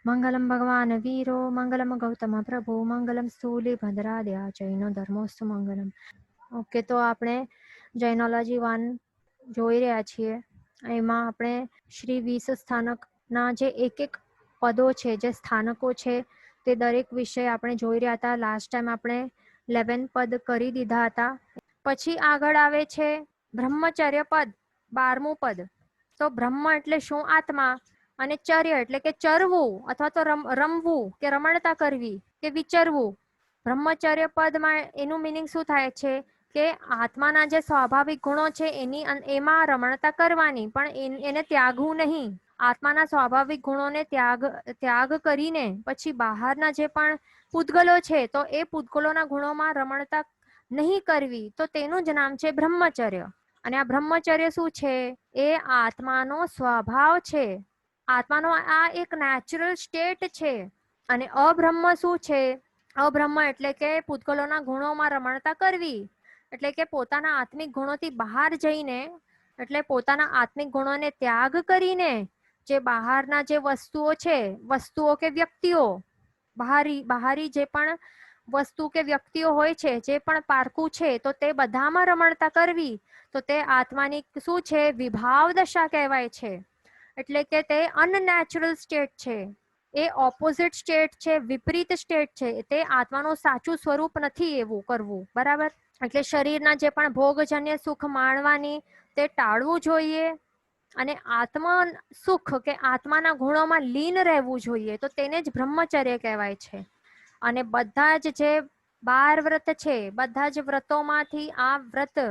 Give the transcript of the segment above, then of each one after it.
मंगलम भगवान वीरो मंगलम गौतम प्रभु मंगलम स्थूली भद्राद्या जैनो धर्मोस्तु मंगलम। ओके, तो આપણે જૈનોલોજી 1 જોઈ રહ્યા છીએ। એમાં આપણે શ્રી 20 સ્થાનકના જે એક એક પદો છે, જે સ્થાનકો છે, તે દરેક વિષય આપણે જોઈ રહ્યા હતા। લાસ્ટ ટાઈમ આપણે 11 પદ કરી દીધા હતા। પછી આગળ આવે છે બ્રહ્મચર્ય પદ, 12મું પદ। તો બ્રહ્મ એટલે શું? આત્મા। અને ચર્ય એટલે કે ચરવું અથવા તો રમવું કે રમણતા કરવી કે વિચરવું। બ્રહ્મચર્ય પદમાં એનું મિનિંગ શું થાય છે કે આત્માના જે સ્વાભાવિક ગુણો છે એમાં રમણતા કરવાની, પણ એને ત્યાગવું નહીં। આત્માના સ્વાભાવિક ગુણોને ત્યાગ કરીને પછી બહારના જે પણ પૂતગલો છે તો એ પૂતગલોના ગુણોમાં રમણતા નહીં કરવી, તો તેનું જ નામ છે બ્રહ્મચર્ય। અને આ બ્રહ્મચર્ય શું છે? એ આત્માનો સ્વભાવ છે। આત્માનો આ એક નેચરલ સ્ટેટ છે। અને અબ્રહ્મ શું છે? અબ્રહ્મ એટલે કે પૂતગલોના ગુણોમાં રમણતા કરવી, એટલે કે પોતાના આત્મિક ગુણોથી બહાર જઈને, એટલે પોતાના આત્મિક ગુણોને ત્યાગ કરીને જે બહારના જે વસ્તુઓ છે, વસ્તુઓ કે વ્યક્તિઓ, બહારી જે પણ વસ્તુ કે વ્યક્તિઓ હોય છે, જે પણ પારકું છે, તો તે બધામાં રમણતા કરવી, તો તે આત્માની શું છે? વિભાવ દશા કહેવાય છે। એટલે કે તે અનનેચરલ સ્ટેટ છે, એ ઓપોઝિટ સ્ટેટ છે, વિપરીત સ્ટેટ છે। તે આત્માનું સાચું સ્વરૂપ નથી એવું કરવું, બરાબર? એટલે શરીરના જે પણ ભોગજન્ય સુખ માણવાની તે ટાળવું જોઈએ અને આત્મા સુખ કે આત્માના ગુણોમાં લીન રહેવું જોઈએ, તો તેને જ બ્રહ્મચર્ય કહેવાય છે। અને બધા જ જે 12 વ્રત છે, બધા જ વ્રતોમાંથી આ વ્રત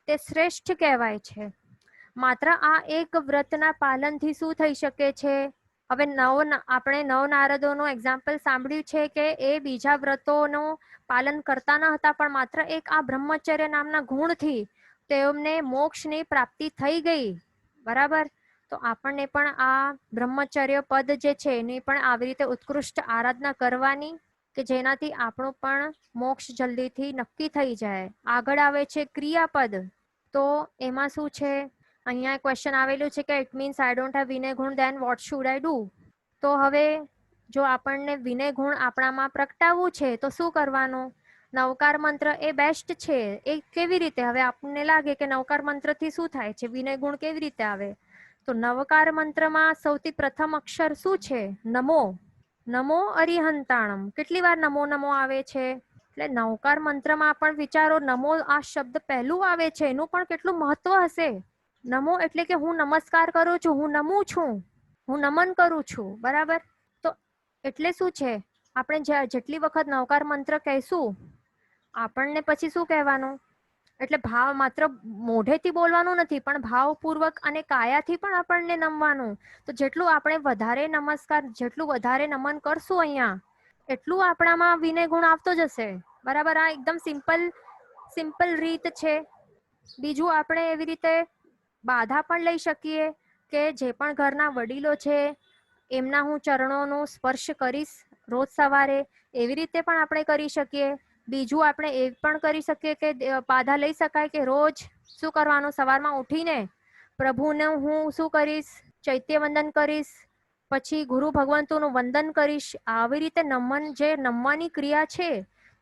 તે શ્રેષ્ઠ કહેવાય છે। માત્ર આ એક વ્રતના પાલનથી શું થઈ શકે છે? હવે આપણે નવનારદોનું એક્ઝામ્પલ સાંભળ્યું છે કે એ બીજા વ્રતોનું પાલન કરતા ન હતા, પણ માત્ર એક આ બ્રહ્મચર્ય નામના ગુણથી તેમને મોક્ષની પ્રાપ્તિ થઈ ગઈ, બરાબર? તો આપણને પણ આ બ્રહ્મચર્ય પદ જે છે એની પણ આવી રીતે ઉત્કૃષ્ટ આરાધના કરવાની, કે જેનાથી આપણું પણ મોક્ષ જલ્દીથી નક્કી થઈ જાય। આગળ આવે છે ક્રિયાપદ। તો એમાં શું છે? અહીંયા ક્વેશ્ચન આવેલું છે કે it means I don't have વિનય ગુણ, then what should I do? તો હવે જો આપણને વિનય ગુણ આપણામાં પ્રગટાવવું છે તો શું કરવાનું? નવકાર મંત્ર એ બેસ્ટ છે। એ કેવી રીતે? હવે આપણને લાગે કે નવકાર મંત્રથી શું થાય છે, વિનય ગુણ કેવી રીતે આવે? તો નવકાર મંત્રમાં સૌથી પ્રથમ અક્ષર શું છે? નમો। નમો અરિહંતાણમ। કેટલી વાર નમો નમો આવે છે? એટલે નવકાર મંત્રમાં પણ વિચારો, નમો આ શબ્દ પહેલું આવે છે એનું પણ કેટલું મહત્વ હશે। નમો એટલે કે હું નમસ્કાર કરું છું, હું નમું છું, હું નમન કરું છું, બરાબર? તો એટલે શું છે? આપણે જેટલી વખત નવકાર મંત્ર કહીશું, આપણને પછી શું કહેવાનું? એટલે ભાવ માત્ર મોઢેથી બોલવાનું નથી, પણ ભાવપૂર્વક અને કાયાથી પણ આપણને નમવાનું। તો જેટલું આપણે વધારે નમસ્કાર, જેટલું વધારે નમન કરશું અહીંયા, એટલું આપણામાં વિનય ગુણ આવતો જશે, બરાબર? આ એકદમ સિમ્પલ રીત છે। બીજું આપણે એવી રીતે બાધા પણ લઈ શકીએ કે જે પણ ઘરના વડીલો છે એમના હું ચરણોનો સ્પર્શ કરીશ રોજ સવારે, એવી રીતે પણ આપણે કરી શકીએ। બીજું આપણે એ પણ કરી શકીએ કે બાધા લઈ શકાય કે રોજ શું કરવાનું? સવારમાં ઉઠીને પ્રભુને હું શું કરીશ? ચૈત્ય વંદન કરીશ, પછી ગુરુ ભગવંતોનું વંદન કરીશ। આવી રીતે નમવાની ક્રિયા છે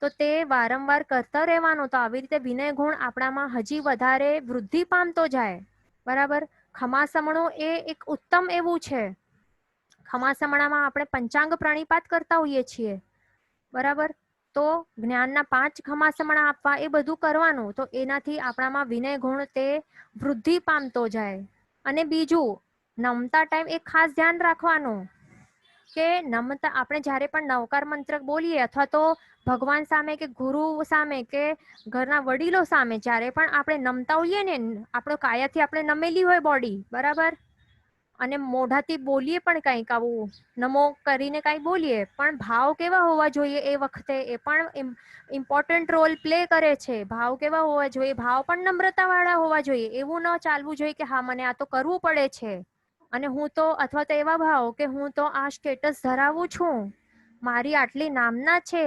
તો તે વારંવાર કરતા રહેવાનું। તો આવી રીતે વિનય ગુણ આપણામાં હજી વધારે વૃદ્ધિ પામતો જાય, બરાબર? ખમાસમણું એ એક ઉત્તમ એવું છે। ખમાસમણામાં આપણે પંચાંગ પ્રણિપાત કરતા હોઈએ છીએ, બરાબર? તો જ્ઞાનના 5 ખમાસમણા આપવા, એ બધું કરવાનું। તો એનાથી આપણામાં વિનય ગુણ તે વૃદ્ધિ પામતો જાય। અને બીજું, નમતા ટાઈમ એક ખાસ ધ્યાન રાખવાનું કે નમતા આપણે જ્યારે પણ નવકાર મંત્ર બોલીએ અથવા તો ભગવાન સામે કે ગુરુ સામે કે ઘરના વડીલો સામે જ્યારે પણ આપણે નમતા હોઈએ ને, આપણો કાયાથી આપણે નમેલી હોય બોડી, બરાબર? અને મોઢાથી બોલીએ પણ કંઈક આવું નમો કરીને કંઈ બોલીએ, પણ ભાવ કેવા હોવા જોઈએ એ વખતે, એ પણ ઇમ્પોર્ટન્ટ રોલ પ્લે કરે છે। ભાવ કેવા હોવા જોઈએ? ભાવ પણ નમ્રતાવાળા હોવા જોઈએ। એવું ન ચાલવું જોઈએ કે હા મને આ તો કરવું પડે છે, અને હું તો, અથવા તો એવા ભાવ કે હું તો આ સ્ટેટસ ધરાવું છું, મારી આટલી નામના છે,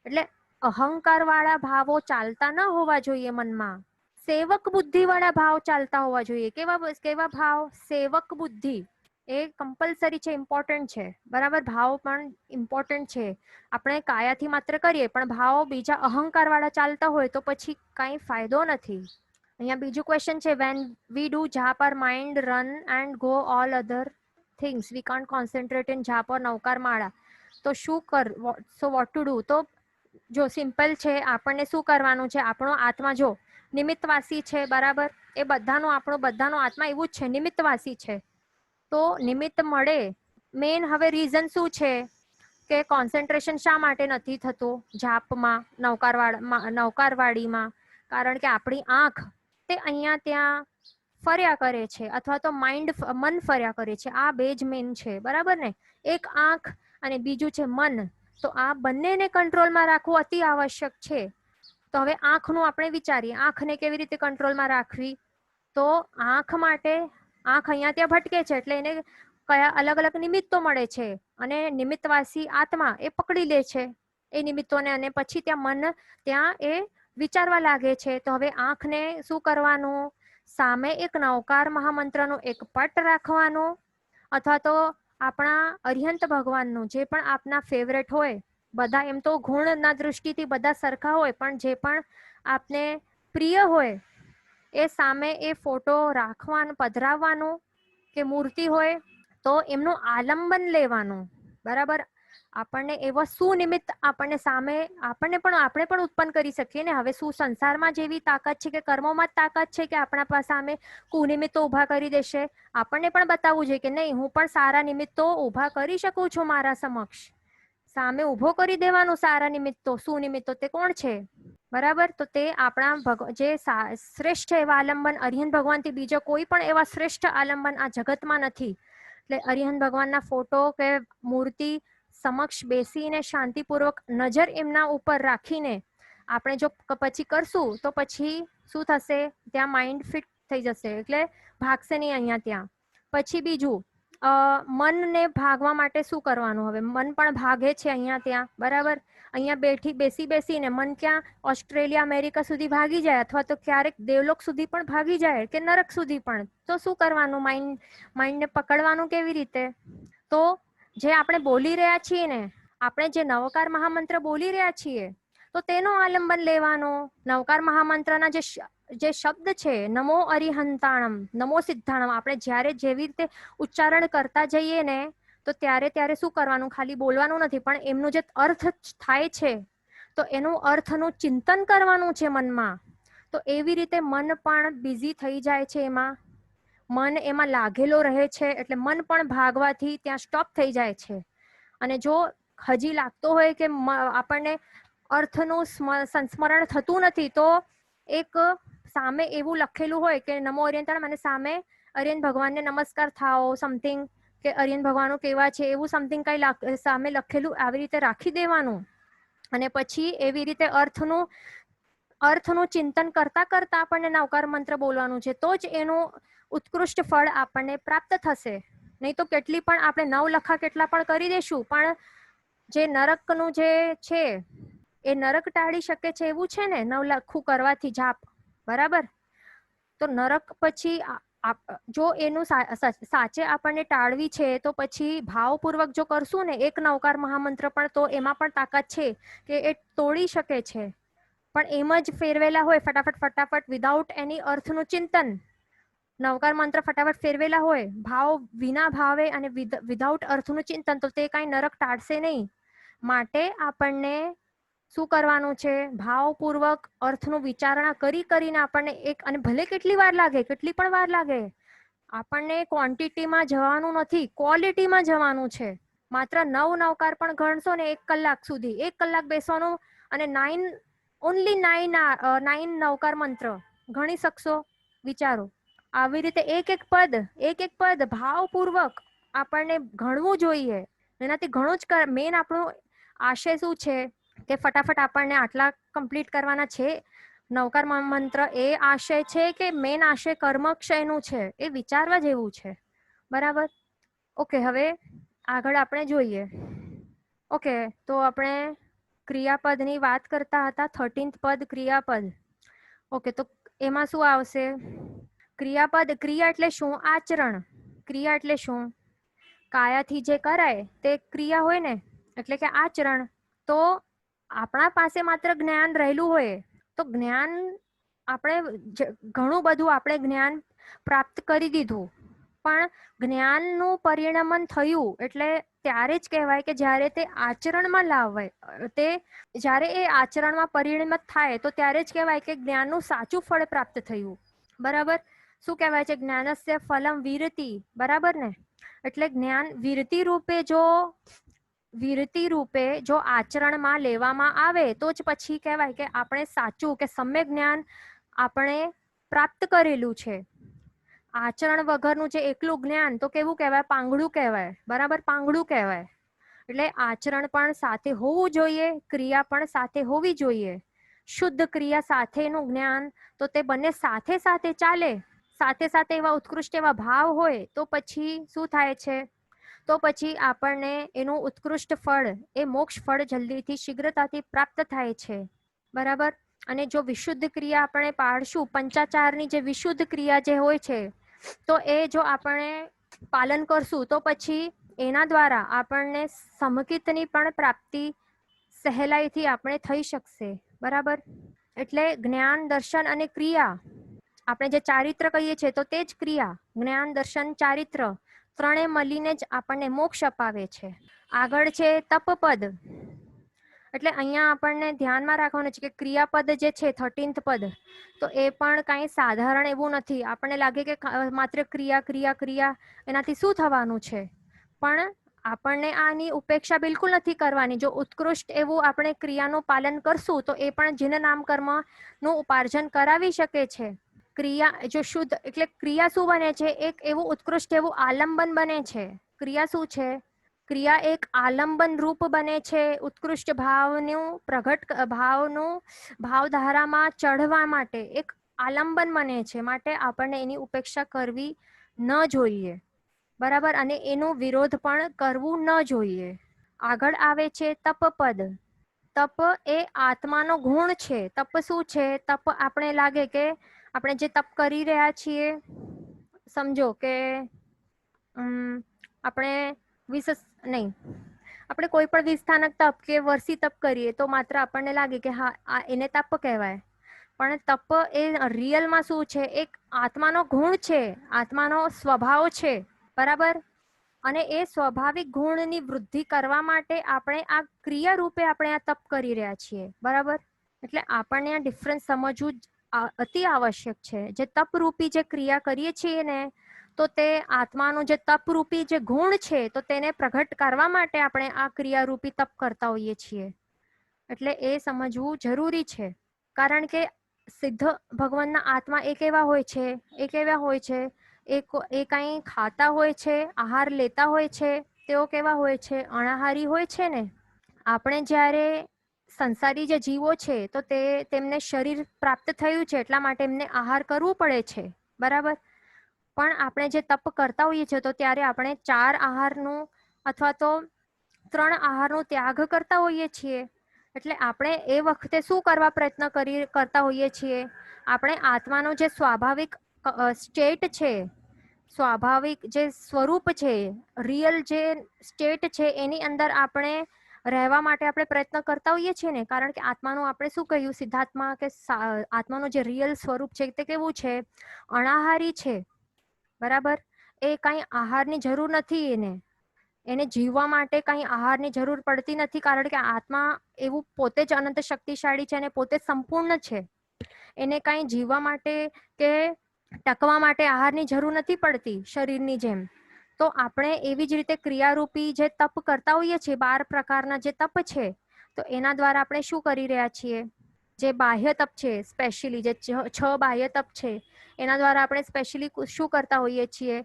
એટલે અહંકાર વાળા ભાવો ચાલતા ન હોવા જોઈએ મનમાં। સેવક બુદ્ધિ વાળા ભાવ ચાલતા હોવા જોઈએ। કેવા ભાવ? સેવક બુદ્ધિ, એ કમ્પલસરી છે, ઇમ્પોર્ટન્ટ છે, બરાબર. ભાવ પણ ઇમ્પોર્ટન્ટ છે. આપણે કાયાથી માત્ર કરીએ પણ ભાવ બીજા અહંકાર વાળા ચાલતા હોય તો પછી કઈ ફાયદો નથી. અહીંયા બીજું ક્વેશ્ચન છે, when we do jaap our mind run and go all other things we can't concentrate in jaap or નવકાર માળા. તો શું સો વોટ ટુ ડુ? તો જો સિમ્પલ છે, આપણને શું કરવાનું છે, આપણો આત્મા જો નિમિત્તવાસી છે, બરાબર. એ બધાનો આત્મા એવું જ છે, નિમિત્તવાસી છે. તો નિમિત્ત મળે. મેઇન હવે રીઝન શું છે કે કોન્સન્ટ્રેશન શા માટે નથી થતું જાપમાં, નવકારવાળીમાં? કારણ કે આપણી આંખ તે અહીંયા ત્યાં ફર્યા કરે છે, અથવા તો મન ફર્યા કરે છે. આ બે જ મેઇન છે, બરાબર ને. એક આંખ અને બીજું છે મન. તો આ બંનેને કંટ્રોલમાં રાખવું અતિ આવશ્યક છે. તો હવે આંખનું આપણે વિચારીએ, આંખને કેવી રીતે કંટ્રોલમાં રાખવી? તો આંખ માટે આંખ અહીંયા ત્યાં ભટકે છે એટલે એને કયા અલગ અલગ નિમિત્તો મળે છે, અને નિમિત્તવાસી આત્મા એ પકડી લે છે એ નિમિત્તોને, અને પછી ત્યાં મન ત્યાં એ વિચારવા લાગે છે. તો હવે આંખને શું કરવાનું? સામે એક નવકાર મહામંત્રનો એક પટ રાખવાનો, અથવા તો આપણા અરિહંત ભગવાનનું જે પણ આપના ફેવરેટ હોય, બધા એમ તો ગુણના દૃષ્ટિથી બધા સરખા હોય, પણ જે પણ આપને પ્રિય હોય એ સામે એ ફોટો રાખવાનું, પધરાવવાનું, કે મૂર્તિ હોય તો એમનું આલંબન લેવાનું, બરાબર. આપણને એવા સુનિમિત્ત આપણને સામે આપણે પણ ઉત્પન્ન કરી શકીએ ને. હવે શું સંસારમાં જેવી તાકાત છે કે કર્મોમાં જ તાકાત છે કે આપણા પાસે સામે કુનિમિત્તો ઊભા કરી દેશે? આપણને પણ બતાવવું જોઈએ કે નહીં, હું પણ સારા નિમિત્તો ઊભા કરી શકું છું મારા સમક્ષ. સામે ઊભો કરી દેવાનું સારા નિમિત્તો, સુનિમિત્તો. તે કોણ છે? બરાબર. તો તે આપણા જે શ્રેષ્ઠ એવા આલંબન અરિહંત ભગવાનથી બીજો કોઈ પણ એવા શ્રેષ્ઠ આલંબન આ જગતમાં નથી. એટલે અરિહંત ભગવાનના ફોટો કે મૂર્તિ સમક્ષ બેસીને શાંતિપૂર્વક નજર એમના ઉપર રાખીને આપણે જો પછી કરશું તો પછી શું થશે? ત્યાં માઇન્ડ ફિટ થઈ જશે, એટલે ભાગશે નહીં અહીંયા ત્યાં. પછી બીજું, મનને ભાગવા માટે શું કરવાનું? હવે મન પણ ભાગે છે અહીંયા ત્યાં, બરાબર. અહીંયા બેસીને મન ક્યાં ઓસ્ટ્રેલિયા, અમેરિકા સુધી ભાગી જાય, અથવા તો ક્યારેક દેવલોક સુધી પણ ભાગી જાય, કે નરક સુધી પણ. તો શું કરવાનું? માઇન્ડને પકડવાનું કેવી રીતે? તો જે આપણે બોલી રહ્યા છીએ ને, આપણે જે નવકાર મહામંત્ર બોલી રહ્યા છીએ, તો તેનો આલંબન લેવાનો. નવકાર મહામંત્રના જે શબ્દ છે, નમો અરિહંતાણમ, નમો સિદ્ધાણમ, આપણે જ્યારે જેવી રીતે ઉચ્ચારણ કરતા જઈએ ને, તો ત્યારે શું કરવાનું? ખાલી બોલવાનું નથી, પણ એમનો જે અર્થ થાય છે તો એનું અર્થનું ચિંતન કરવાનું છે મનમાં. તો એવી રીતે મન પણ બિઝી થઈ જાય છે, મન એમાં લાગેલો રહે છે, એટલે મન પણ ભાગવાથી ત્યાં સ્ટોપ થઈ જાય છે. અને જો હજી લાગતો હોય કે આપણને અર્થનું સંસ્મરણ થતું નથી, તો એક સામે એવું લખેલું હોય કે નમો અરિહંતાણમ, અને સામે અરિહંત ભગવાનને નમસ્કાર થાઓ, સમથિંગ, કે અરિહંત ભગવાનો કેવા છે એવું સમથિંગ કઈ સામે લખેલું આવી રીતે રાખી દેવાનું. અને પછી એવી રીતે અર્થનું ચિંતન કરતા કરતા આપણને નવકાર મંત્ર બોલવાનું છે, તો જ એનું ઉત્કૃષ્ટ ફળ આપણને પ્રાપ્ત થશે. નહીં તો કેટલી પણ આપણે 9 લખા કેટલા પણ કરી દેશું, પણ જે નરકનું જે છે એ નરક ટાળી શકે છે એવું છે ને 9 લખું કરવાથી જાપ, બરાબર. તો નરક પછી જો એનું સાચે આપણને ટાળવી છે તો પછી ભાવપૂર્વક જો કરશું ને એક નવકાર મહામંત્ર પણ, તો એમાં પણ તાકાત છે કે એ તોડી શકે છે. પણ એમ જ ફેરવેલા હોય ફટાફટ વિધાઉટ એની અર્થનું ચિંતન, નવકાર મંત્ર ફટાફટ ફેરવેલા હોય ભાવ વિના ભાવે અને વિધાઉટ અર્થનું ચિંતન, તો તે કાંઈ નરક ટાળશે નહીં. માટે આપણને શું કરવાનું છે? ભાવપૂર્વક અર્થનું વિચારણા કરીને આપણને એક, અને ભલે કેટલી પણ વાર લાગે, આપણને ક્વોન્ટિટીમાં જવાનું નથી, ક્વોલિટીમાં જવાનું છે. માત્ર 9 નવકાર પણ ગણશો ને 1 કલાક સુધી, 1 કલાક બેસવાનું, અને 9 નવકાર મંત્ર ગણી શકશો? વિચારો. આવી રીતે એક એક પદ ભાવપૂર્વક આપણને ગણવું જોઈએ. એનાથી ઘણું જ મેન આપણું આશય શું છે કે ફટાફટ આપણને આટલા કમ્પ્લીટ કરવાના છે નવકાર મંત્ર, એ આશય છે કે મેન આશય કર્મક્ષયનું છે? એ વિચારવા જેવું છે, બરાબર. ઓકે, હવે આગળ આપણે જોઈએ. ઓકે, તો આપણે ક્રિયાપદની વાત કરતા હતા, 13th પદ ક્રિયાપદ. ઓકે, તો એમાં શું આવશે? ક્રિયાપદ, ક્રિયા એટલે શું? આચરણ. ક્રિયા એટલે શું? કાયાથી જે કરાય તે ક્રિયા હોય ને, એટલે કે આચરણ. તો આપણા પાસે માત્ર જ્ઞાન રહેલું હોય તો જ્ઞાન આપણે ઘણું બધું આપણે જ્ઞાન પ્રાપ્ત કરી દીધું, પણ જ્ઞાનનું પરિણમન થયું એટલે ત્યારે જ કહેવાય કે જ્યારે તે આચરણમાં લાવાય, તે જ્યારે એ આચરણમાં પરિણમિત થાય તો ત્યારે જ કહેવાય કે જ્ઞાનનું સાચું ફળ પ્રાપ્ત થયું. બરાબર. શું કહેવાય છે? જ્ઞાનસ્ય ફલમ વિરતિ. બરાબર ને? એટલે જ્ઞાન વિરતિ રૂપે જો આચરણમાં લેવામાં આવે તો જ પછી કહેવાય કે આપણે સાચું કે સમ્યક જ્ઞાન આપણે પ્રાપ્ત કરેલું છે. આચરણ વગરનું જે એકલું જ્ઞાન તો કેવું કહેવાય? પાંગડું કહેવાય. બરાબર, પાંગડું કહેવાય. એટલે આચરણ પણ સાથે હોવું જોઈએ, ક્રિયા પણ સાથે હોવી જોઈએ. શુદ્ધ ક્રિયા સાથેનું જ્ઞાન તો તે બંને સાથે સાથે ચાલે, સાથે સાથે એવા ઉત્કૃષ્ટ એવા ભાવ હોય તો પછી શું થાય છે? તો પછી આપણને એનું ઉત્કૃષ્ટ ફળ, એ મોક્ષ ફળ જલ્દીથી શીઘ્રતાથી પ્રાપ્ત થાય છે. બરાબર. અને જો વિશુદ્ધ ક્રિયા આપણે પાળશું, પંચાચારની જે વિશુદ્ધ ક્રિયા જે હોય છે, તો એ જો આપણે પાલન કરશું તો પછી એના દ્વારા આપણને સમકિતની પણ પ્રાપ્તિ સહેલાઈથી આપણે થઈ શકશે. બરાબર. એટલે જ્ઞાન, દર્શન અને ક્રિયા, આપણે જે ચારિત્ર કહીએ છીએ તો તે જ ક્રિયા, જ્ઞાન, દર્શન, ચારિત્ર ત્રણે મળીને જ આપણને મોક્ષ અપાવે છે. આગળ છે તપપદ. એટલે અહીંયા આપણને ધ્યાનમાં રાખવાનું છે કે ક્રિયાપદ જે છે 13th પદ, તો એ પણ કાંઈ સાધારણ એવું નથી. આપણને લાગે કે માત્ર ક્રિયા ક્રિયા ક્રિયા, એનાથી શું થવાનું છે? પણ આપણને આની ઉપેક્ષા બિલકુલ નથી કરવાની. જો ઉત્કૃષ્ટ એવું આપણે ક્રિયાનું પાલન કરશું તો એ પણ જીન નામ કર્મનું ઉપાર્જન કરાવી શકે છે. ક્રિયા જો શુદ્ધ, એટલે ક્રિયા શું બને છે? એક એવું ઉત્કૃષ્ટ એવું આલંબન બને છે. ક્રિયા શું છે? ક્રિયા એક આલંબન રૂપ બને છે, ઉત્કૃષ્ટ ભાવનું પ્રગટ ભાવધારામાં ચઢવા માટે એક આલંબન બને છે. માટે આપણને એની ઉપેક્ષા કરવી ન જોઈએ. બરાબર. અને એનો વિરોધ પણ કરવું ન જોઈએ. આગળ આવે છે તપપદ. તપ એ આત્માનો ગુણ છે. તપ શું છે? તપ આપણે લાગે કે આપણે જે તપ કરી રહ્યા છીએ, સમજો કે આપણે આપણે કોઈ પણ વિસ્થાનક તપ કે વર્ષી તપ કરીએ તો માત્ર આપણને લાગે કે હા એને તપ કહેવાય, પણ તપ એ રિયલમાં શું છે? એક આત્માનો ગુણ છે, આત્માનો સ્વભાવ છે. બરાબર. અને એ સ્વાભાવિક ગુણની વૃદ્ધિ કરવા માટે આપણે આ ક્રિયા રૂપે આપણે આ તપ કરી રહ્યા છીએ. બરાબર. એટલે આપણને આ ડિફરન્સ સમજવું અતિ આવશ્યક છે. જે તપરૂપી જે ક્રિયા કરીએ છીએ ને, તો તે આત્માનું જે તપરૂપી જે ગુણ છે તો તેને પ્રગટ કરવા માટે આપણે આ ક્રિયારૂપી તપ કરતા હોઈએ છીએ. એટલે એ સમજવું જરૂરી છે. કારણ કે સિદ્ધ ભગવાનના આત્મા એક એવા હોય છે, એ કંઈ ખાતા હોય છે, આહાર લેતા હોય છે, તેઓ કેવા હોય છે? અનાહારી હોય છે ને. આપણે જ્યારે સંસારી જે જીવો છે તો તેમને શરીર પ્રાપ્ત થયું છે એટલા માટે એમને આહાર કરવું પડે છે. બરાબર. પણ આપણે જે તપ કરતા હોઈએ છીએ તો ત્યારે આપણે 4 આહારનું અથવા તો 3 આહારનો ત્યાગ કરતા હોઈએ છીએ. એટલે આપણે એ વખતે શું કરવા પ્રયત્ન કરતા હોઈએ છીએ? આપણે આત્માનો જે સ્વાભાવિક સ્ટેટ છે, સ્વાભાવિક જે સ્વરૂપ છે, રિયલ જે સ્ટેટ છે, એની અંદર આપણે રહેવા માટે આપણે પ્રયત્ન કરતા હોઈએ છીએ ને. કારણ કે આત્માનું આપણે શું કહ્યું સિદ્ધાર્થમાં કે આત્માનું જે રિયલ સ્વરૂપ છે તે કેવું છે? અનાહારી છે. બરાબર. એ કાંઈ આહારની જરૂર નથી. એને જીવવા માટે કાંઈ આહારની જરૂર પડતી નથી. કારણ કે આત્મા એવું પોતે જ અનંત શક્તિશાળી છે અને પોતે સંપૂર્ણ છે. એને કાંઈ જીવવા માટે કે ટકવા માટે આહારની જરૂર નથી પડતી શરીરની જેમ. તો આપણે એવી જ રીતે ક્રિયારૂપી જે તપ કરતા હોઈએ છીએ, 12 પ્રકારના જે તપ છે, તો એના દ્વારા આપણે શું કરી રહ્યા છીએ? જે બાહ્ય તપ છે, સ્પેશિયલી જે 6 બાહ્ય તપ છે, એના દ્વારા આપણે સ્પેશિયલી શું કરતા હોઈએ છીએ?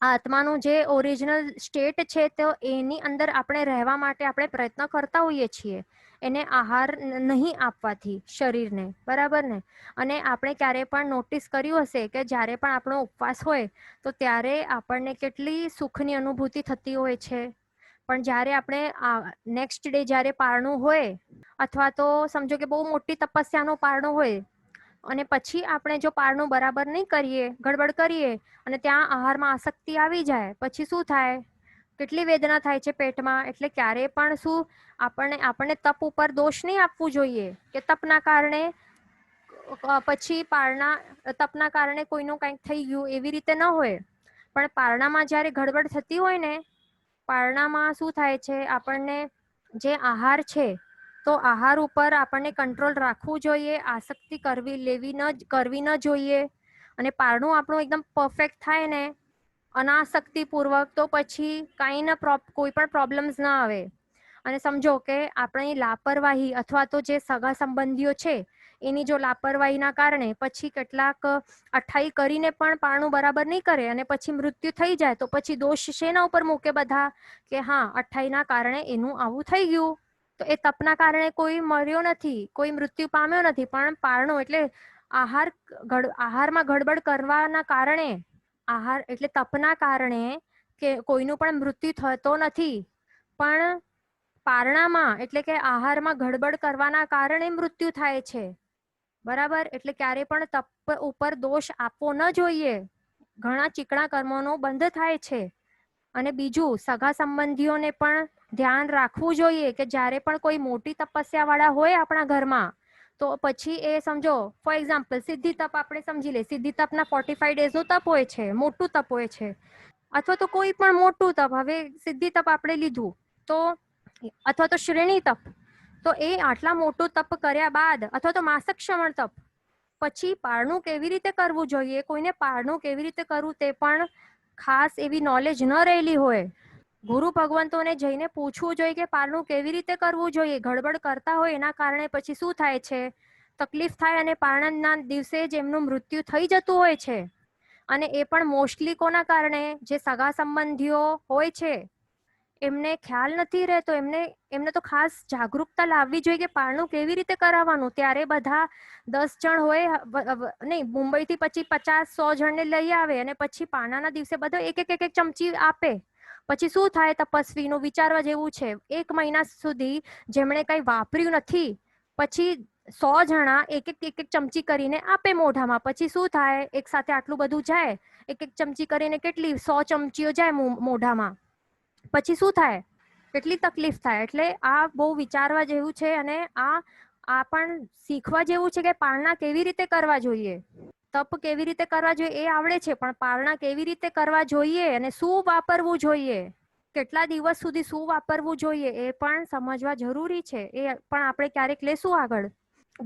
આત્માનું જે ઓરિજિનલ સ્ટેટ છે તો એની અંદર આપણે રહેવા માટે આપણે પ્રયત્ન કરતા હોઈએ છીએ, એને આહાર નહીં આપવાથી શરીરને. બરાબર ને. અને આપણે ક્યારે પણ નોટિસ કર્યું હશે કે જ્યારે પણ આપણો ઉપવાસ હોય તો ત્યારે આપણને કેટલી સુખની અનુભૂતિ થતી હોય છે. પણ જ્યારે આપણે નેક્સ્ટ ડે જ્યારે પારણું હોય, અથવા તો સમજો કે બહુ મોટી તપસ્યાનું પારણું હોય, અને પછી આપણે જો પારણું બરાબર નહીં કરીએ, ગડબડ કરીએ અને ત્યાં આહારમાં આસક્તિ આવી જાય, પછી શું થાય? કેટલી વેદના થાય છે પેટમાં. એટલે ક્યારે પણ શું આપણને તપ ઉપર દોષ નહીં આપવું જોઈએ કે તપના કારણે પછી તપના કારણે કોઈનું કંઈક થઈ ગયું, એવી રીતે ન હોય. પણ પારણામાં જ્યારે ગડબડ થતી હોય ને, પારણામાં શું થાય છે, આપણને જે આહાર છે તો આહાર ઉપર આપણને કંટ્રોલ રાખવું જોઈએ, આસક્તિ કરવી ન જોઈએ. અને પારણું આપણું એકદમ પરફેક્ટ થાય ને અનાસક્તિપૂર્વક, તો પછી કોઈ પણ પ્રોબ્લેમ્સ ના આવે. અને સમજો કે આપણી લાપરવાહી અથવા તો જે સગા સંબંધીઓ છે એની જો લાપરવાહીના કારણે પછી કેટલાક અઠાઈ કરીને પણ પારણું બરાબર નહીં કરે અને પછી મૃત્યુ થઈ જાય, તો પછી દોષ શેના ઉપર મૂકે બધા? કે હા, અઠાઈના કારણે એનું આવું થઈ ગયું. તો એ તપના કારણે કોઈ મર્યો નથી, કોઈ મૃત્યુ પામ્યો નથી, પણ પારણું એટલે આહારમાં ગડબડ કરવાના કારણે, આહાર એટલે તપના કારણે કે કોઈનું પણ મૃત્યુ થતો નથી, પણ પારણામાં એટલે કે આહારમાં ગડબડ કરવાના કારણે મૃત્યુ થાય છે. બરાબર? એટલે ક્યારે પણ તપ ઉપર દોષ આપવો ન જોઈએ. ઘણા ચીકણા કર્મોનો બંધ થાય છે. અને બીજું, સગા સંબંધીઓને પણ ધ્યાન રાખવું જોઈએ કે જ્યારે પણ કોઈ મોટી તપસ્યા વાળા હોય આપણા ઘરમાં, તો પછી એ સમજો, ફોર એક્ઝામ્પલ સિદ્ધિ તપ આપણે સમજી લે, સિદ્ધિ તપના 45 ડેઝનું તપ હોય છે, મોટું તપ હોય છે. અથવા તો કોઈ પણ મોટું તપ, હવે સિદ્ધિ તપ આપણે લીધું તો, અથવા તો શ્રેણી તપ, તો એ આટલા મોટું તપ કર્યા બાદ, અથવા તો માસક ક્ષમણ તપ, પછી પારણું કેવી રીતે કરવું જોઈએ, કોઈને પારણું કેવી રીતે કરવું તે પણ ખાસ એવી નોલેજ ન રહેલી હોય, ગુરુ ભગવંતોને જઈને પૂછવું જોઈએ કે પારણું કેવી રીતે કરવું જોઈએ. ગડબડ કરતા હોય એના કારણે પછી શું થાય છે, તકલીફ થાય અને પારણના દિવસે જ એમનું મૃત્યુ થઈ જતું હોય છે. અને એ પણ મોસ્ટલી કોના કારણે? જે સગા સંબંધીઓ હોય છે એમને ખ્યાલ નથી રહેતો. એમને તો ખાસ જાગૃતતા લાવવી જોઈએ કે પારણું કેવી રીતે કરાવવાનું. ત્યારે બધા 10 જણ હોય નહીં, મુંબઈથી પછી 50-100 જણને લઈ આવે અને પછી પારણાના દિવસે બધા એક એક ચમચી આપે. પછી શું થાય? તપસ્વીનું વિચારવા જેવું છે. 1 મહિના સુધી જેમણે કંઈ વાપર્યું નથી, પછી 100 જણા એક એક ચમચી કરીને આપે મોઢામાં. પછી શું થાય? એક સાથે આટલું બધું જાય, એક ચમચી કરીને કેટલી 100 ચમચીઓ જાય મોઢામાં. પછી શું થાય? કેટલી તકલીફ થાય. એટલે આ બહુ વિચારવા જેવું છે. અને આ પણ શીખવા જેવું છે કે પારણા કેવી રીતે કરવા જોઈએ, તપ કેવી રીતે કરવા જોઈએ એ આવડે છે, પણ પારણા કેવી રીતે કરવા જોઈએ અને શું વાપરવું જોઈએ, કેટલા દિવસ સુધી શું વાપરવું જોઈએ એ પણ સમજવા જરૂરી છે. એ પણ આપણે ક્યારેક લેશું આગળ.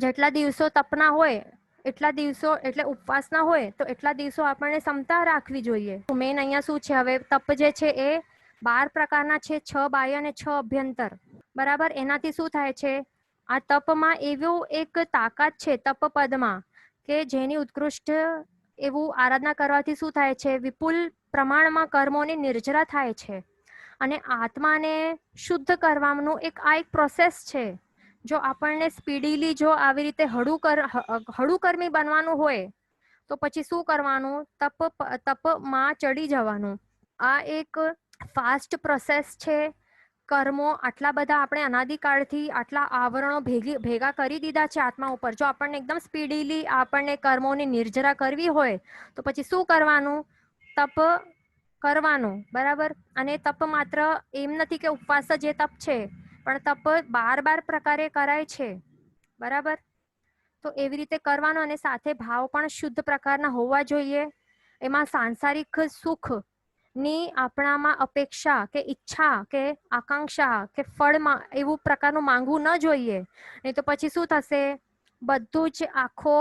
જેટલા દિવસો તપના હોય એટલા દિવસો, એટલે ઉપવાસના હોય તો એટલા દિવસો આપણને ક્ષમતા રાખવી જોઈએ. મેન અહીંયા શું છે, હવે તપ જે છે એ 12 પ્રકારના છે, 6 બાહ્ય અને 6 અભ્યંતર. બરાબર? એનાથી શું થાય છે, આ તપમાં એવું એક તાકાત છે તપ પદમાં કે જેની ઉત્કૃષ્ટ એવું આરાધના કરવાથી શું થાય છે, વિપુલ પ્રમાણમાં કર્મોની નિર્જરા થાય છે. અને આત્માને શુદ્ધ કરવાનું એક પ્રોસેસ છે. જો આપણને સ્પીડીલી જો આવી રીતે હળુ કર્મી બનવાનું હોય તો પછી શું કરવાનું? તપમાં ચડી જવાનું. આ એક ફાસ્ટ પ્રોસેસ છે. કર્મો આટલા બધા આપણે અનાદિકાળથી આટલા આવરણો ભેગા કરી દીધા છે આત્મા ઉપર. જો આપણને એકદમ સ્પીડીલી આપણને કર્મોની નિર્જરા કરવી હોય તો પછી શું કરવાનું? તપ કરવાનું. બરાબર? અને તપ માત્ર એમ નથી કે ઉપવાસ જ એ તપ છે, પણ તપ 12 પ્રકારે કરાય છે. બરાબર? તો એવી રીતે કરવાનું. અને સાથે ભાવ પણ શુદ્ધ પ્રકારના હોવા જોઈએ. એમાં સાંસારિક સુખ ની આપણામાં અપેક્ષા કે ઈચ્છા કે આકાંક્ષા કે ફળમાં એવું પ્રકારનું માંગવું ન જોઈએ. નહીં તો પછી શું થશે? બધું જ આખો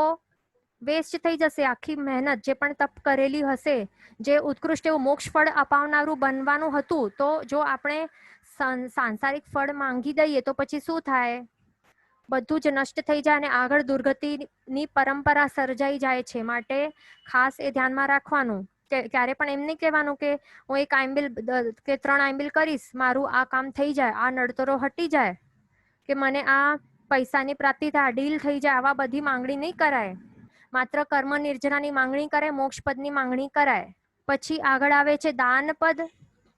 વેસ્ટ થઈ જશે. આખી મહેનત જે પણ તપ કરેલી હશે, જે ઉત્કૃષ્ટ એવું મોક્ષ ફળ અપાવનારું બનવાનું હતું, તો જો આપણે સાંસારિક ફળ માંગી દઈએ તો પછી શું થાય? બધું જ નષ્ટ થઈ જાય અને આગળ દુર્ગતિની પરંપરા સર્જાઈ જાય છે. માટે ખાસ એ ધ્યાનમાં રાખવાનું કે ક્યારે પણ એમ નહીં કહેવાનું કે હું 1 આંબિલ કે 3 આંબિલ કરીશ, મારું આ કામ થઈ જાય, આ નડતરો હટી જાય, કે મને આ પૈસાની પ્રાપ્તિ થાય, ડીલ થઈ જાય. આવા બધી માંગણી નહીં કરાય. માત્ર કર્મ નિર્જરાની માંગણી કરાય, મોક્ષ પદની માંગણી કરાય. પછી આગળ આવે છે દાન પદ,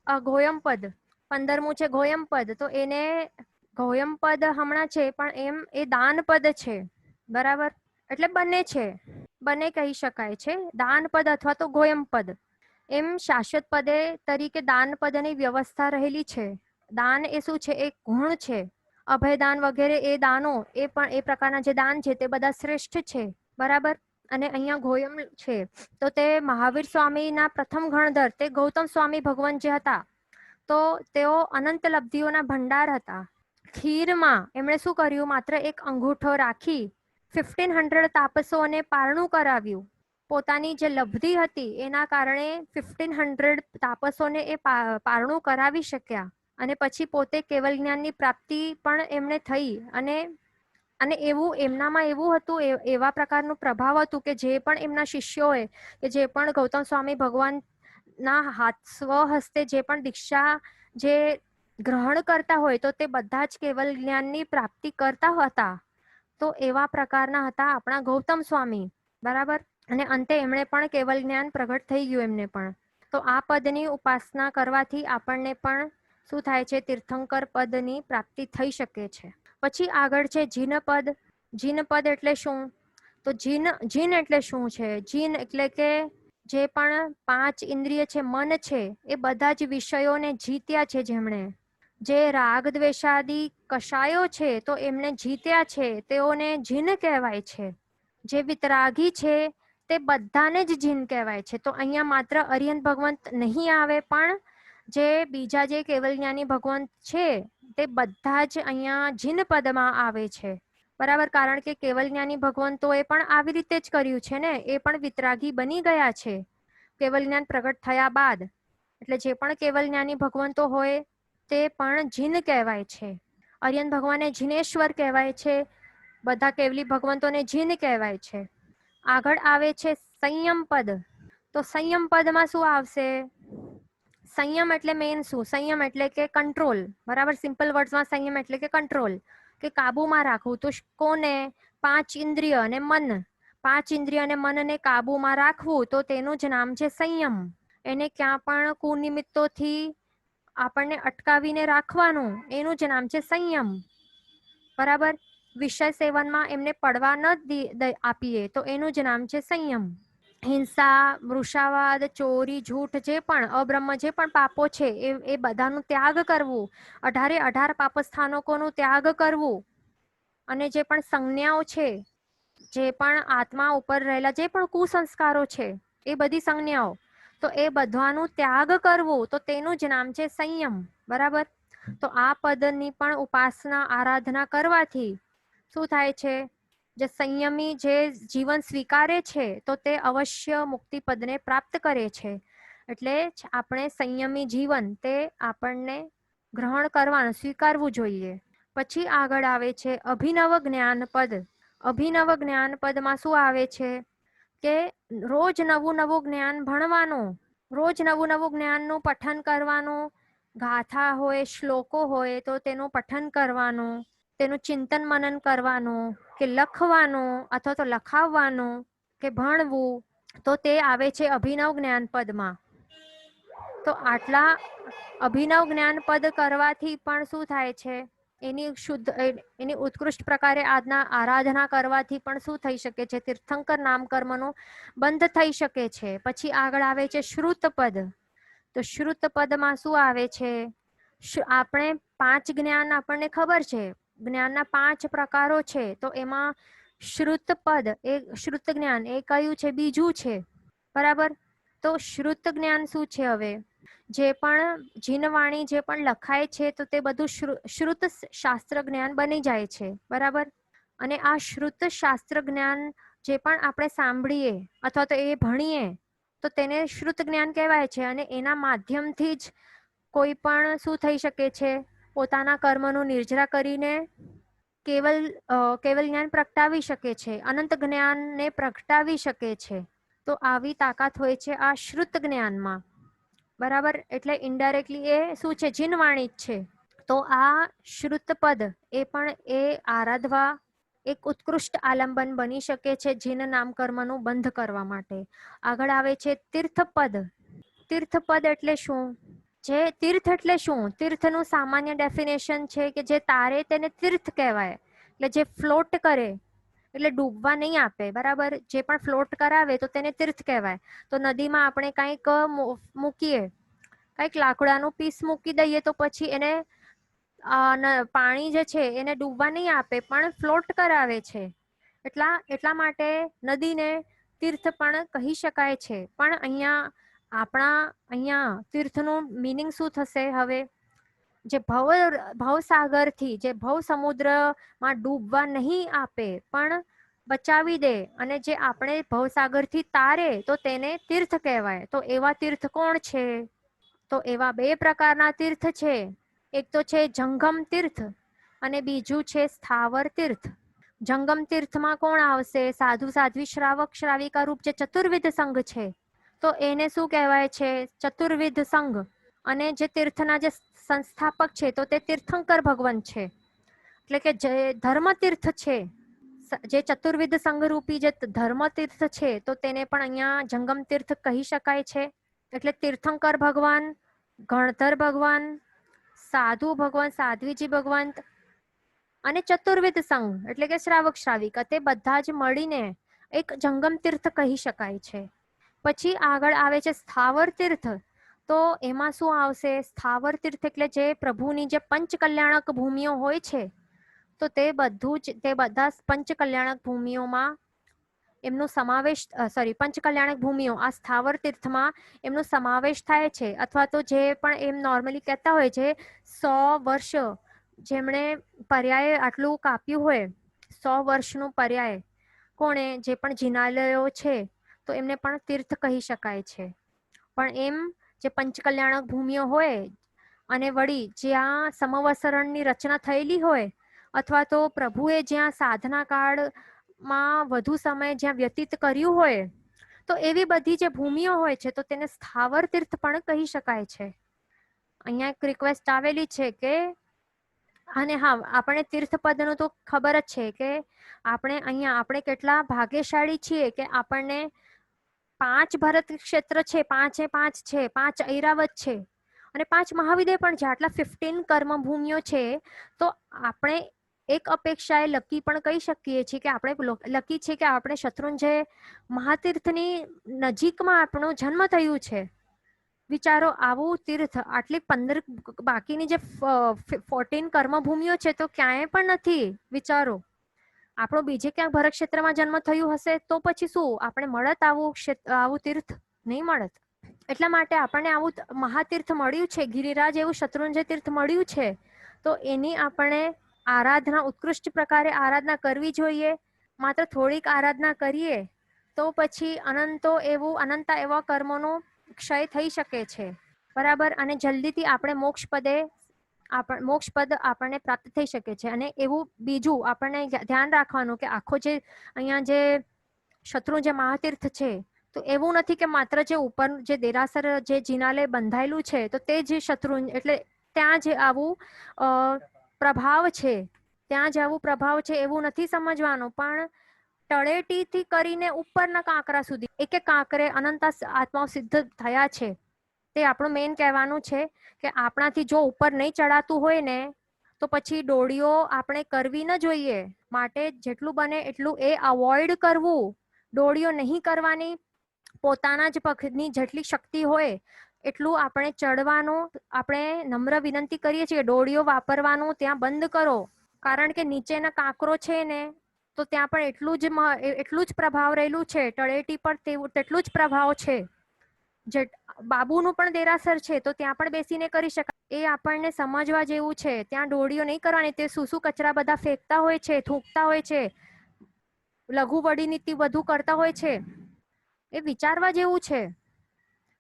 અઘોયમ પદ. 15મું છે ઘોયમ પદ. તો એને ઘોયમ પદ હમણાં છે, પણ એ દાન પદ છે. બરાબર? એટલે બંને છે, બંને કહી શકાય છે, દાન પદ અથવા તો ગોયમ પદ. એમ શાશ્વત પદે તરીકે દાન પદની વ્યવસ્થા રહેલી છે. દાન એ શું છે? એક ગુણ છે. અભયદાન વગેરે એ દાનો, એ પણ એ પ્રકારના જે દાન છે તે બધા શ્રેષ્ઠ છે, બરાબર. અને અહીંયા ગોયમ છે તો તે મહાવીર સ્વામીના પ્રથમ ગણધર, તે ગૌતમ સ્વામી ભગવાન જે હતા, તો તેઓ અનંત લબ્ધિઓના ભંડાર હતા. ખીરમાં એમણે શું કર્યું? માત્ર એક અંગૂઠો રાખી 1500 તાપસોને પારણું કરાવ્યું. પોતાની જે લબ્ધિ હતી એના કારણે 1500 તાપસોને એ પારણું કરાવી શક્યા. અને પછી પોતે કેવલ જ્ઞાનની પ્રાપ્તિ પણ એમને થઈ. અને એવું એમનામાં એવું હતું, એવા પ્રકારનું પ્રભાવ હતું કે જે પણ એમના શિષ્યોએ, કે જે પણ ગૌતમ સ્વામી ભગવાનના સ્વહસ્તે જે પણ દીક્ષા જે ગ્રહણ કરતા હોય તો તે બધા જ કેવલ જ્ઞાનની પ્રાપ્તિ કરતા હતા. તો એવા પ્રકારના હતા આપણા ગૌતમ સ્વામી, બરાબર. અને અંતે એમણે પણ કેવલ જ્ઞાન પ્રગટ થઈ ગયું એમને પણ. તો આ પદની ઉપાસના કરવાથી આપણને પણ શું થાય છે? તીર્થંકર પદની પ્રાપ્તિ થઈ શકે છે. પછી આગળ છે જીન પદ. જીન પદ એટલે શું? તો જીન એટલે શું છે? જીન એટલે કે જે પણ 5 ઇન્દ્રિય છે, મન છે, એ બધા જ વિષયોને જીત્યા છે જેમણે. જે રાગ દ્વેષાદી કષાયો છે તો એમને જીત્યા છે, તેઓને જીન કહેવાય છે. જે વિતરાગી છે તે બધાને જ જીન કહેવાય છે. તો અહીંયા માત્ર અરિહંત ભગવંત નહીં આવે, પણ જે બીજા જે કેવલ જ્ઞાની ભગવંત છે તે બધા જ અહીંયા જીન પદમાં આવે છે, બરાબર. કારણ કે કેવલ જ્ઞાની ભગવંતોએ પણ આવી રીતે જ કર્યું છે ને, એ પણ વિતરાગી બની ગયા છે કેવલ જ્ઞાન પ્રગટ થયા બાદ. એટલે જે પણ કેવલ જ્ઞાની ભગવંતો હોય તે પણ જીન કહેવાય છે. અરિહંત ભગવાનને જીનેશ્વર કહેવાય છે, બધા કેવલી ભગવંતોને જીન કહેવાય છે. આગળ આવે છે સંયમ પદ. તો સંયમ પદમાં શું આવશે? સંયમ એટલે મેન શું? સંયમ એટલે કે કંટ્રોલ, બરાબર. સિમ્પલ વર્ડ્સમાં સંયમ એટલે કે કંટ્રોલ, કે કાબુમાં રાખવું. તો કોને? 5 ઇન્દ્રિય અને મન. 5 ઇન્દ્રિય અને મનને કાબુમાં રાખવું, તો તેનું જ નામ છે સંયમ. એને ક્યાં પણ કુનિમિત્તોથી આપણને અટકાવીને રાખવાનું, એનું જ નામ છે સંયમ, બરાબર. વિષય સેવનમાં એમને પડવા ન આપીએ તો એનું જ નામ છે સંયમ. હિંસા, મૃષાવાદ, ચોરી, જૂઠ, જે પણ અબ્રહ્મ જે પણ પાપો છે એ બધાનું ત્યાગ કરવું. 18 પાપસ્થાનકોનું ત્યાગ કરવું. અને જે પણ સંજ્ઞાઓ છે, જે પણ આત્મા ઉપર રહેલા જે પણ કુસંસ્કારો છે, એ બધી સંજ્ઞાઓ, તો એ બધાનું ત્યાગ કરવું, તો તેનું જ નામ છે સંયમ, બરાબર. તો આ પદની પણ ઉપાસના આરાધના કરવાથી શું થાય છે? જે સંયમી જે જીવન સ્વીકારે છે તો તે અવશ્ય મુક્તિ પદને પ્રાપ્ત કરે છે. એટલે આપણે સંયમી જીવન તે આપણને ગ્રહણ કરવાનું, સ્વીકારવું જોઈએ. પછી આગળ આવે છે અભિનવ જ્ઞાન પદ. અભિનવ જ્ઞાન પદમાં શું આવે છે? કે રોજ નવું નવું જ્ઞાન ભણવાનું, રોજ નવું નવું જ્ઞાનનું પઠન કરવાનું. ગાથા હોય, શ્લોકો હોય તો તેનું પઠન કરવાનું, તેનું ચિંતન મનન કરવાનું, કે લખવાનું અથવા તો લખાવવાનું, કે ભણવું. તો તે આવે છે અભિનવ જ્ઞાન પદમાં. તો આટલા અભિનવ જ્ઞાન પદ કરવાથી પણ શું થાય છે? એની ઉત્કૃષ્ટ પ્રકારે આરાધના કરવાથી પણ શું થઈ શકે છે? તીર્થંકર નામ કર્મનું બંધ થઈ શકે છે. પછી આગળ આવે છે શ્રુત પદ. તો શ્રુત પદમાં શું આવે છે? આપણે 5 જ્ઞાન આપણને ખબર છે, જ્ઞાનના 5 પ્રકારો છે. તો એમાં શ્રુત પદ, એ શ્રુત જ્ઞાન એ કયું છે? બીજું છે, બરાબર. તો શ્રુત જ્ઞાન શું છે? હવે જે પણ જીનવાણી જે પણ લખાય છે તો તે બધું શ્રુત શાસ્ત્ર જ્ઞાન બની જાય છે, બરાબર. અને આ શ્રુત શાસ્ત્ર જ્ઞાન જે પણ આપણે સાંભળીએ અથવા તો એ ભણીએ તો તેને શ્રુત જ્ઞાન કહેવાય છે. અને એના માધ્યમથી જ કોઈ પણ શું થઈ શકે છે? પોતાના કર્મનું નિર્જરા કરીને કેવલ જ્ઞાન પ્રગટાવી શકે છે, અનંત જ્ઞાનને પ્રગટાવી શકે છે. તો આવી તાકાત હોય છે આ શ્રુત જ્ઞાનમાં, બરાબર. એટલે ઇનડાયરેક્ટલી એ શું છે? જીનવાણી જ છે. તો આ શ્રુત પદ એ પણ એ આરાધવા એક ઉત્કૃષ્ટ આલંબન બની શકે છે જીન નામ કર્મનું બંધ કરવા માટે. આગળ આવે છે તીર્થપદ. તીર્થપદ એટલે શું? જે તીર્થ એટલે શું? તીર્થનું સામાન્ય ડેફિનેશન છે કે જે તારે તેને તીર્થ કહેવાય. એટલે જે ફ્લોટ કરે, એટલે ડૂબવા નહીં આપે, બરાબર. જે પણ ફ્લોટ કરાવે તો તેને તીર્થ કહેવાય. તો નદીમાં આપણે કંઈક મૂકીએ, કંઈક લાકડાનું પીસ મૂકી દઈએ તો પછી એને પાણી જે છે એને ડૂબવા નહીં આપે પણ ફ્લોટ કરાવે છે. એટલા માટે નદીને તીર્થ પણ કહી શકાય છે. પણ અહીંયા તીર્થનું મિનિંગ શું થશે? હવે જે ભવસાગરથી, જે ભવ સમુદ્રમાં ડૂબવા નહીં આપે પણ બચાવી દે, અને જે આપણે ભવસાગરથી તારે તો તેને તીર્થ કહેવાય. તો એવા તીર્થ કોણ છે? તો એવા બે પ્રકારના તીર્થ છે. એક તો છે જંગમ તીર્થ અને બીજું છે સ્થાવર તીર્થ. જંગમ તીર્થમાં કોણ આવશે? સાધુ સાધ્વી શ્રાવક શ્રાવિકા રૂપ જે ચતુર્વિધ સંઘ છે, તો એને શું કહેવાય છે? ચતુર્વિધ સંઘ. અને જે તીર્થના જે સંસ્થાપક છે તો તે તીર્થંકર ભગવાન છે, એટલે કે જે ધર્મ તીર્થ છે, જે ચતુર્વિધ સંઘરૂપી જે ધર્મ તીર્થ છે તો તેને પણ અહીંયા જંગમ તીર્થ કહી શકાય છે. એટલે તીર્થંકર ભગવાન, ગણધર ભગવાન, સાધુ ભગવાન, સાધ્વીજી ભગવાન અને ચતુર્વિધ સંઘ એટલે કે શ્રાવક શ્રાવિકા, તે બધા જ મળીને એક જંગમ તીર્થ કહી શકાય છે. પછી આગળ આવે છે સ્થાવર તીર્થ. તો એમાં શું આવશે? સ્થાવર તીર્થ એટલે જે પ્રભુની જે પંચકલ્યાણક ભૂમિઓ હોય છે, તો તે બધા પંચકલ્યાણક ભૂમિઓમાં એમનો સમાવેશ, પંચકલ્યાણક ભૂમિઓ આ સ્થાવર તીર્થમાં એમનો સમાવેશ થાય છે. અથવા તો જે પણ એમ નોર્મલી કહેતા હોય છે 100 વર્ષ જેમણે પર્યાય આટલું કાપ્યું હોય, 100 વર્ષનું પર્યાય કોણે જે પણ જિનાલયો છે તો એમને પણ તીર્થ કહી શકાય છે. પણ એમ જે પંચકલ્યાણક ભૂમિઓ હોય અને વળી જ્યાં સમવસરણની રચના થયેલી હોય, અથવા તો પ્રભુએ જ્યાં સાધના કાળમાં વધુ સમય જ્યાં વ્યતીત કર્યું હોય, તો એવી બધી જે ભૂમિઓ હોય છે તો તેને સ્થાવર તીર્થ પણ કહી શકાય છે. અહીંયા એક રિક્વેસ્ટ આવેલી છે કે, અને હા, આપણે તીર્થપદનું તો ખબર જ છે કે આપણે કેટલા ભાગ્યશાળી છીએ કે આપણને 5 ભરત ક્ષેત્ર છે, 5 છે, 5 ઐરાવત છે અને 5 મહાવિદ્ય પણ છે. આટલા 15 કર્મભૂમિઓ છે. તો આપણે એક અપેક્ષાએ લકી પણ કહી શકીએ છીએ કે આપણે લકી છે કે આપણે શત્રુંજય મહાતીર્થની નજીકમાં આપણો જન્મ થયું છે. વિચારો, આવું તીર્થ આટલી 15 બાકીની જે 14 કર્મભૂમિઓ છે તો ક્યાંય પણ નથી. વિચારો, આપણો બીજે ક્યાંક ભરત ક્ષેત્રમાં જન્મ થયું હશે તો પછી શું આપણે મળત આવું તીર્થ? નહીં મળત. એટલા માટે આપણને આવું મહાતીર્થ મળ્યું છે, ગિરિરાજ એવું શત્રુંજય તીર્થ મળ્યું છે, તો એની આપણે આરાધના ઉત્કૃષ્ટ પ્રકારે આરાધના કરવી જોઈએ. માત્ર થોડીક આરાધના કરીએ તો પછી અનંતા એવા કર્મોનો ક્ષય થઈ શકે છે, બરાબર. અને જલ્દીથી આપણે મોક્ષપદ આપણને પ્રાપ્ત થઈ શકે છે. અને એવું બીજું આપણને ધ્યાન રાખવાનું કે આખો જે અહીંયા જે શત્રુંજય મહાતીર્થ છે તો એવું નથી કે માત્ર જે ઉપર જે દેરાસર જે જિનાલય બંધાયેલું છે તો તે જ એટલે ત્યાં જે આવું પ્રભાવ છે, ત્યાં જ આવું પ્રભાવ છે એવું નથી સમજવાનું. પણ તળેટીથી કરીને ઉપરના કાંકરા સુધી એક એક કાંકરે અનંત આત્માઓ સિદ્ધ થયા છે. તે આપણું મેઇન કહેવાનું છે કે આપણાથી જો ઉપર નહીં ચડાતું હોય ને તો પછી ડોળીઓ આપણે કરવી ન જોઈએ. માટે જેટલું બને એટલું એ અવોઇડ કરવું, ડોળીઓ નહીં કરવાની. પોતાના જ પગની જેટલી શક્તિ હોય એટલું આપણે ચડવાનું. આપણે નમ્ર વિનંતી કરીએ છીએ, ડોળીઓ વાપરવાનું ત્યાં બંધ કરો. કારણ કે નીચેના કાંકરો છે ને તો ત્યાં પણ એટલું જ પ્રભાવ રહેલું છે. તળેટી પર તેટલું જ પ્રભાવ છે. બાબુનું પણ દેરાસર છે તો ત્યાં પણ બેસીને કરી શકાય. એ આપણને સમજવા જેવું છે. ત્યાં ડોળીઓ નહીં કરવાની. તે શું કચરા બધા ફેંકતા હોય છે, થૂંકતા હોય છે, લઘુ વડી નીતિ વધુ કરતા હોય છે. એ વિચારવા જેવું છે.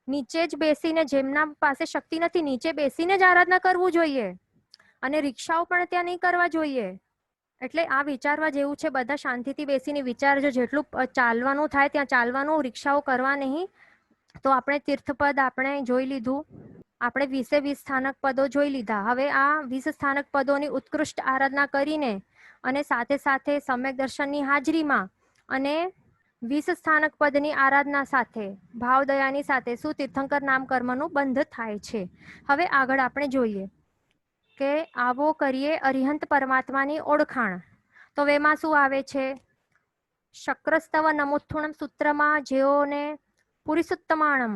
નીચે જ બેસીને, જેમના પાસે શક્તિ નથી, નીચે બેસીને જ આરાધના કરવું જોઈએ. અને રિક્ષાઓ પણ ત્યાં નહીં કરવા જોઈએ. એટલે આ વિચારવા જેવું છે. બધા શાંતિથી બેસીને વિચારજો. જેટલું ચાલવાનું થાય ત્યાં ચાલવાનું, રિક્ષાઓ કરવા નહીં. તો આપણે તીર્થપદ આપણે જોઈ લીધું. આપણે 20 સ્થાનક પદો જોઈ લીધા. હવે આ 20 સ્થાનક પદોની ઉત્કૃષ્ટ આરાધના કરીને અને સાથે સાથે સમ્યક દર્શનની હાજરીમાં અને 20 સ્થાનક પદની આરાધના સાથે ભાવદયાની સાથે શું તીર્થંકર નામ કર્મનું બંધ થાય છે. હવે આગળ આપણે જોઈએ કે આવો કરીએ અરિહંત પરમાત્માની ઓળખાણ. તો એમાં શું આવે છે? શક્રસ્તવ નમોત્થુણમ સૂત્રમાં જેઓને પુરુષોત્તમાણમ,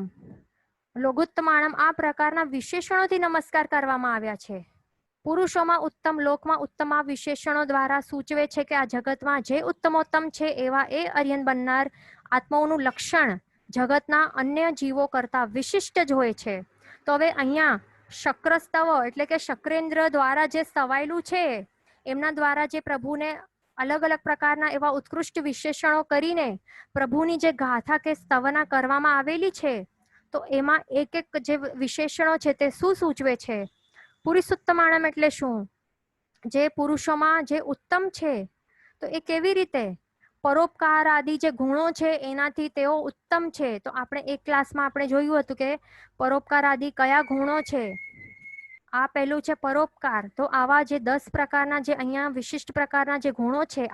લોગુત્તમાણમ આ પ્રકારના વિશેષણોથી નમસ્કાર કરવામાં આવ્યા છે. પુરુષોમાં ઉત્તમ, લોકમાં ઉત્તમ આ વિશેષણો દ્વારા સૂચવે છે કે આ જગતમાં જે ઉત્તમોત્તમ છે એવા એ અર્યન બનનાર આત્માઓનું લક્ષણ જગતના અન્ય જીવો કરતા વિશિષ્ટ જ હોય છે. તો હવે અહીંયા શક્રસ્તવ એટલે કે શક્રેન્દ્ર દ્વારા જે સ્તવાયેલું છે, એમના દ્વારા જે પ્રભુને અલગ અલગ પ્રકારના એવા ઉત્કૃષ્ટ વિશેષણો કરીને પ્રભુની જે ગાથા કે સ્તવના કરવામાં આવેલી છે, તો એમાં એક એક જે વિશેષણો છે તે શું સૂચવે છે? પુરુષોત્તમાણમ એટલે શું? જે પુરુષોમાં જે ઉત્તમ છે, તો એ કેવી રીતે? પરોપકાર આદિ જે ગુણો છે એનાથી તેઓ ઉત્તમ છે. તો આપણે એક ક્લાસમાં આપણે જોયું હતું કે પરોપકાર આદિ કયા ગુણો છે. આ પહેલું છે પરોપકાર. તો આવા જે 10 પ્રકારના જે અહીંયા વિશિષ્ટ પ્રકારના જે ગુણો છે,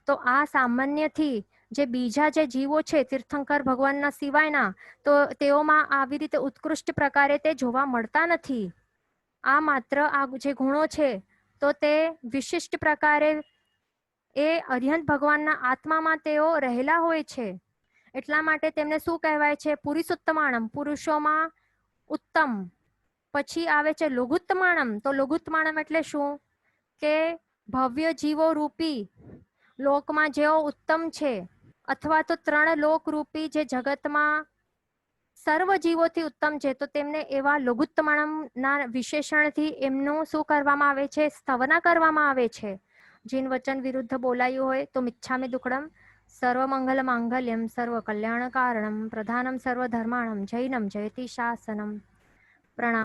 તો આ સામાન્યથી જે બીજા જે જીવો છે તીર્થંકર ભગવાનના સિવાયના, તો તેઓમાં આવી રીતે ઉત્કૃષ્ટ પ્રકારે તે જોવા મળતા નથી. આ માત્ર આ જે ગુણો છે તો તે વિશિષ્ટ પ્રકારે એ અર્યંત ભગવાનના આત્મામાં તેઓ રહેલા હોય છે. એટલા માટે તેમને શું કહેવાય છે? પુરુષોત્તમાણમ, પુરુષોમાં ઉત્તમ. પછી આવે છે લોગુત્તમાણમ. તો લોગુત્તમાણમ એટલે શું? કે ભવ્ય જીવો રૂપી લોકમાં જેઓ ઉત્તમ છે, અથવા તો 3 લોક રૂપી જે જગતમાં સર્વ જીવોથી ઉત્તમ છે, તો તેમને એવા લઘુત્તમાણમના વિશેષણથી એમનું શું કરવામાં આવે છે? સ્તવના કરવામાં આવે છે. જીન વચન વિરુદ્ધ બોલાયું હોય તો મિચ્છામિ દુક્કડમ. સર્વમંગલ માંગલ્યમ સર્વ કલ્યાણ કારણમ પ્રધાનમ સર્વ ધર્માણમ જૈનમ જયતિ શાસનમ. પ્રણામ.